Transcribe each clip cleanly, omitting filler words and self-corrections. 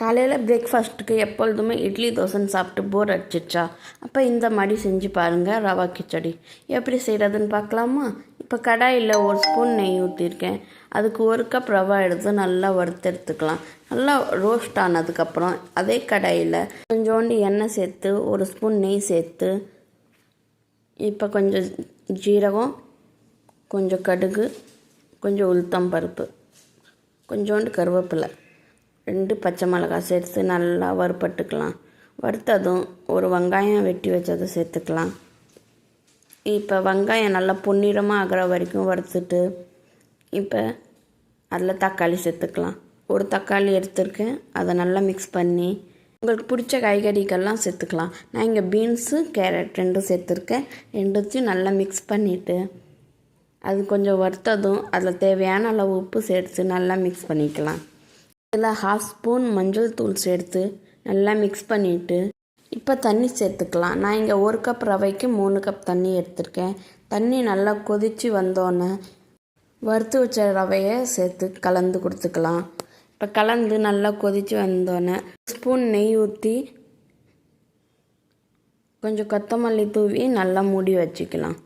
காலையில் பிரேக்ஃபாஸ்ட்டுக்கு எப்பொழுதுமே இட்லி தோசைன்னு சாப்பிட்டு போர் அடிச்சிச்சா, அப்போ இந்த மாதிரி செஞ்சு பாருங்கள். ரவா கிச்சடி எப்படி செய்கிறதுன்னு பார்க்கலாமா? இப்போ கடாயில் ஒரு ஸ்பூன் நெய் ஊற்றிருக்கேன். அதுக்கு ஒரு கப் ரவா எடுத்து நல்லா வறுத்தெடுத்துக்கலாம். நல்லா ரோஸ்ட் ஆனதுக்கப்புறம் அதே கடாயில் கொஞ்சோண்டு எண்ணெய் சேர்த்து ஒரு ஸ்பூன் நெய் சேர்த்து இப்போ கொஞ்சம் ஜீரகம், கொஞ்சம் கடுகு, கொஞ்சம் உளுத்தம் பருப்பு, கொஞ்சோண்டு கருவேப்பிலை, 2 பச்சை மிளகாய் சேர்த்து நல்லா வறுப்பட்டுக்கலாம். வறுத்ததும் ஒரு வெங்காயம் வெட்டி வச்சதை சேர்த்துக்கலாம். இப்போ வெங்காயம் நல்லா பொன்னிறமாக ஆகிற வரைக்கும் வறுத்துட்டு இப்போ அதில் தக்காளி சேர்த்துக்கலாம். ஒரு தக்காளி எடுத்துருக்கேன். அதை நல்லா மிக்ஸ் பண்ணி உங்களுக்கு பிடிச்ச காய்கறிகள்லாம் சேர்த்துக்கலாம். நான் இங்கே பீன்ஸு, கேரட் 2 சேர்த்துருக்கேன். 2த்தையும் நல்லா மிக்ஸ் பண்ணிவிட்டு அது கொஞ்சம் வறுத்ததும் அதில் தேவையான அளவு உப்பு சேர்த்து நல்லா மிக்ஸ் பண்ணிக்கலாம். இதில் 1/2 ஸ்பூன் மஞ்சள் தூள் சேர்த்து நல்லா மிக்ஸ் பண்ணிவிட்டு இப்போ தண்ணி சேர்த்துக்கலாம். நான் இங்கே 1 கப் ரவைக்கு 3 கப் தண்ணி எடுத்திருக்கேன். தண்ணி நல்லா கொதித்து வந்தோன்னே வறுத்து வச்ச ரவையை சேர்த்து கலந்து கொடுத்துக்கலாம். இப்போ கலந்து நல்லா கொதித்து வந்தோன்னே ஸ்பூன் நெய் ஊற்றி கொஞ்சம் கொத்தமல்லி தூவி நல்லா மூடி வச்சுக்கலாம்.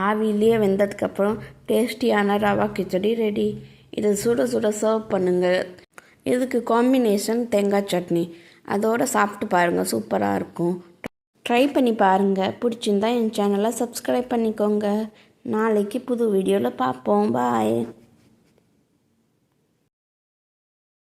ஆவிலேயே வெந்ததுக்கப்புறம் டேஸ்டியான ரவா கிச்சடி ரெடி. இதை சுட சுட சர்வ் பண்ணுங்கள். இதுக்கு காம்பினேஷன் தேங்காய் சட்னி. அதோடு சாப்பிட்டு பாருங்கள், சூப்பராக இருக்கும். ட்ரை பண்ணி பாருங்கள். பிடிச்சிருந்தா என் சேனலை சப்ஸ்கிரைப் பண்ணிக்கோங்க. நாளைக்கு புது வீடியோவில் பார்ப்போம். பாய்.